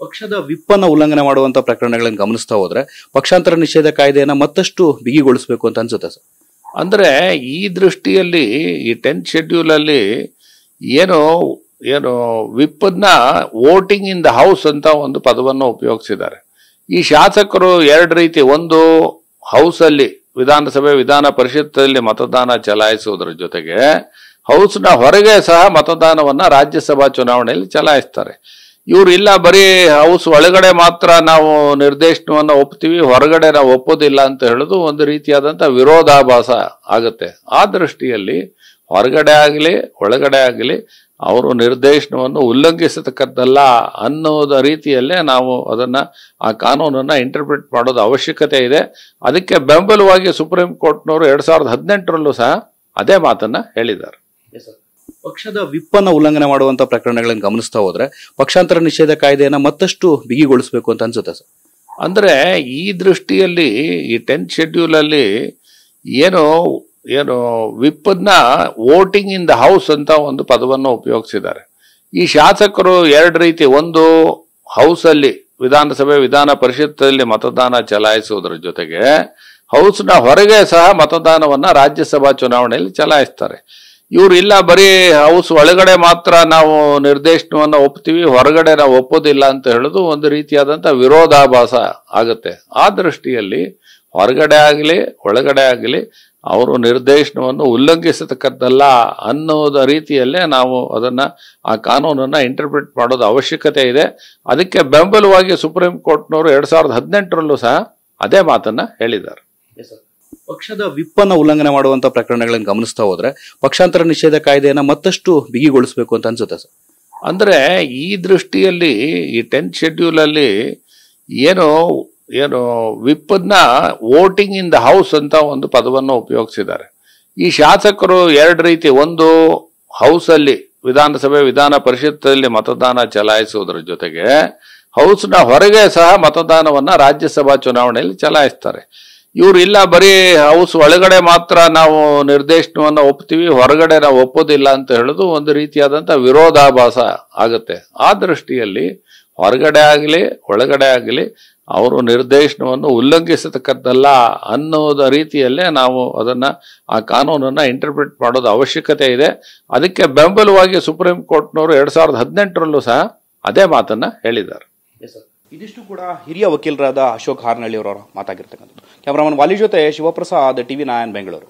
ಪಕ್ಷದ ವಿಪ್ಪನ್ನ ಉಲ್ಲಂಘನೆ ಮಾಡುವಂತ ಪ್ರಕರಣಗಳನ್ನು ಗಮನಿಸ್ತಾ ಹೋದ್ರೆ ಪಕ್ಷಾಂತರ ನಿಷೇಧ ಕಾಯ್ದೆಯನ್ನ ಮತ್ತಷ್ಟು ಬಿಗಿಗೊಳಿಸಬೇಕು ಅಂತ ಅನ್ಸುತ್ತೆ ಸರ್. ಅಂದ್ರೆ ಈ ದೃಷ್ಟಿಯಲ್ಲಿ ಈ 10th ಶೆಡ್ಯೂಲ್ ಅಲ್ಲಿ ಏನು ಏನು ವಿಪ್ಪನ್ನ ವೋಟಿಂಗ್ ಇನ್ ದ ಹೌಸ್ ಅಂತ ಒಂದು ಪದವನ್ನು ಉಪಯೋಗಿಸಿದ್ದಾರೆ. ಈ ಶಾಸಕರು ಎರಡು ರೀತಿ, ಒಂದು ಹೌಸ್ ಅಲ್ಲಿ ವಿಧಾನಸಭೆ ವಿಧಾನ ಪರಿಷತ್ತಲ್ಲಿ ಮತದಾನ ಚಲಾಯಿಸುವುದರ ಜೊತೆಗೆ ಹೌಸ್ನ ಹೊರಗೆ ಸಹ ಮತದಾನವನ್ನ ರಾಜ್ಯಸಭಾ ಚುನಾವಣೆಯಲ್ಲಿ ಚಲಾಯಿಸ್ತಾರೆ. ಇವ್ರು ಇಲ್ಲ ಬರೀ ಹೌಸ್ ಒಳಗಡೆ ಮಾತ್ರ ನಾವು ನಿರ್ದೇಶನವನ್ನ ಒಪ್ತೀವಿ, ಹೊರಗಡೆ ನಾವು ಒಪ್ಪೋದಿಲ್ಲ ಅಂತ ಹೇಳೋದು ಒಂದು ರೀತಿಯಾದಂಥ ವಿರೋಧಾಭಾಸ ಆಗುತ್ತೆ. ಆ ದೃಷ್ಟಿಯಲ್ಲಿ ಹೊರಗಡೆ ಆಗಲಿ ಒಳಗಡೆ ಆಗಲಿ ಅವರು ನಿರ್ದೇಶನವನ್ನು ಉಲ್ಲಂಘಿಸತಕ್ಕದ್ದಲ್ಲ ಅನ್ನೋದ ರೀತಿಯಲ್ಲೇ ನಾವು ಅದನ್ನ ಆ ಕಾನೂನನ್ನ ಇಂಟರ್ಪ್ರಿಟ್ ಮಾಡೋದು ಅವಶ್ಯಕತೆ ಇದೆ. ಅದಕ್ಕೆ ಬೆಂಬಲವಾಗಿ ಸುಪ್ರೀಂ ಕೋರ್ಟ್ನವರು 2018ರಲ್ಲೂ ಸಹ ಅದೇ ಮಾತನ್ನ ಹೇಳಿದ್ದಾರೆ. ಪಕ್ಷದ ವಿಪ್ಪನ್ನ ಉಲ್ಲಂಘನೆ ಮಾಡುವಂತ ಪ್ರಕರಣಗಳನ್ನು ಗಮನಿಸ್ತಾ ಹೋದ್ರೆ ಪಕ್ಷಾಂತರ ನಿಷೇಧ ಕಾಯ್ದೆಯನ್ನ ಮತ್ತಷ್ಟು ಬಿಗಿಗೊಳಿಸಬೇಕು ಅಂತ ಅನ್ಸುತ್ತೆ ಸರ್. ಅಂದ್ರೆ ಈ ದೃಷ್ಟಿಯಲ್ಲಿ ಈ 10th ಶೆಡ್ಯೂಲ್ ಅಲ್ಲಿ ಏನು ವಿಪ್ಪನ್ನ ವೋಟಿಂಗ್ ಇನ್ ದ ಹೌಸ್ ಅಂತ ಒಂದು ಪದವನ್ನು ಉಪಯೋಗಿಸಿದ್ದಾರೆ. ಈ ಶಾಸಕರು ಎರಡು ರೀತಿ, ಒಂದು ಹೌಸ್ ಅಲ್ಲಿ ವಿಧಾನಸಭೆ ವಿಧಾನ ಪರಿಷತ್ತಲ್ಲಿ ಮತದಾನ ಚಲಾಯಿಸುವುದರ ಜೊತೆಗೆ ಹೌಸ್ನ ಹೊರಗೆ ಸಹ ಮತದಾನವನ್ನ ರಾಜ್ಯಸಭಾ ಚುನಾವಣೆಯಲ್ಲಿ ಚಲಾಯಿಸ್ತಾರೆ. ಇವ್ರು ಇಲ್ಲ ಬರೀ ಹೌಸ್ ಒಳಗಡೆ ಮಾತ್ರ ನಾವು ನಿರ್ದೇಶನವನ್ನ ಒಪ್ತೀವಿ, ಹೊರಗಡೆ ನಾವು ಒಪ್ಪೋದಿಲ್ಲ ಅಂತ ಹೇಳೋದು ಒಂದು ರೀತಿಯಾದಂಥ ವಿರೋಧಾಭಾಸ ಆಗುತ್ತೆ. ಆ ದೃಷ್ಟಿಯಲ್ಲಿ ಹೊರಗಡೆ ಆಗಲಿ ಒಳಗಡೆ ಆಗಲಿ ಅವರು ನಿರ್ದೇಶನವನ್ನು ಉಲ್ಲಂಘಿಸತಕ್ಕದ್ದಲ್ಲ ಅನ್ನೋದ ರೀತಿಯಲ್ಲೇ ನಾವು ಅದನ್ನ ಆ ಕಾನೂನನ್ನ ಇಂಟರ್ಪ್ರಿಟ್ ಮಾಡೋದು ಅವಶ್ಯಕತೆ ಇದೆ. ಅದಕ್ಕೆ ಬೆಂಬಲವಾಗಿ ಸುಪ್ರೀಂ ಕೋರ್ಟ್ನವರು 2018ರಲ್ಲೂ ಸಹ ಅದೇ ಮಾತನ್ನ ಹೇಳಿದ್ದಾರೆ. ಪಕ್ಷದ ವಿಪ್ಪನ್ನ ಉಲ್ಲಂಘನೆ ಮಾಡುವಂತ ಪ್ರಕರಣಗಳನ್ನು ಗಮನಿಸ್ತಾ ಹೋದ್ರೆ ಪಕ್ಷಾಂತರ ನಿಷೇಧ ಕಾಯ್ದೆಯನ್ನ ಮತ್ತಷ್ಟು ಬಿಗಿಗೊಳಿಸಬೇಕು ಅಂತ ಅನ್ಸುತ್ತೆ ಸರ್. ಅಂದ್ರೆ ಈ ದೃಷ್ಟಿಯಲ್ಲಿ ಈ 10th ಶೆಡ್ಯೂಲ್ ಅಲ್ಲಿ ಏನು ವಿಪ್ಪನ್ನ ವೋಟಿಂಗ್ ಇನ್ ದ ಹೌಸ್ ಅಂತ ಒಂದು ಪದವನ್ನು ಉಪಯೋಗಿಸಿದ್ದಾರೆ. ಈ ಶಾಸಕರು ಎರಡು ರೀತಿ, ಒಂದು ಹೌಸ್ ಅಲ್ಲಿ ವಿಧಾನಸಭೆ ವಿಧಾನ ಪರಿಷತ್ತಲ್ಲಿ ಮತದಾನ ಚಲಾಯಿಸುವುದರ ಜೊತೆಗೆ ಹೌಸ್ನ ಹೊರಗೆ ಸಹ ಮತದಾನವನ್ನ ರಾಜ್ಯಸಭಾ ಚುನಾವಣೆಯಲ್ಲಿ ಚಲಾಯಿಸ್ತಾರೆ. ಇವ್ರು ಇಲ್ಲ ಬರೀ ಹೌಸ್ ಒಳಗಡೆ ಮಾತ್ರ ನಾವು ನಿರ್ದೇಶನವನ್ನ ಒಪ್ತೀವಿ, ಹೊರಗಡೆ ನಾವು ಒಪ್ಪೋದಿಲ್ಲ ಅಂತ ಹೇಳೋದು ಒಂದು ರೀತಿಯಾದಂಥ ವಿರೋಧಾಭಾಸ ಆಗುತ್ತೆ. ಆ ದೃಷ್ಟಿಯಲ್ಲಿ ಹೊರಗಡೆ ಆಗಲಿ ಒಳಗಡೆ ಆಗಲಿ ಅವರು ನಿರ್ದೇಶನವನ್ನು ಉಲ್ಲಂಘಿಸತಕ್ಕದ್ದಲ್ಲ ಅನ್ನೋದ ರೀತಿಯಲ್ಲೇ ನಾವು ಅದನ್ನ ಆ ಕಾನೂನನ್ನ ಇಂಟರ್ಪ್ರಿಟ್ ಮಾಡೋದು ಅವಶ್ಯಕತೆ ಇದೆ. ಅದಕ್ಕೆ ಬೆಂಬಲವಾಗಿ ಸುಪ್ರೀಂ ಕೋರ್ಟ್ನವರು 2018ರಲ್ಲೂ ಸಹ ಅದೇ ಮಾತನ್ನ ಹೇಳಿದ್ದಾರೆ. ಇದಿಷ್ಟು ಕೂಡ ಹಿರಿಯ ವಕೀಲರಾದ ಅಶೋಕ್ ಹಾರ್ನಳ್ಳಿ ಅವರ ಮಾತಾಗಿರ್ತಕ್ಕಂಥದ್ದು. ಕ್ಯಾಮರಾಮನ್ ವಾಲಿ ಜೊತೆ ಶಿವಪ್ರಸಾದ್, TV9 ಬೆಂಗಳೂರು.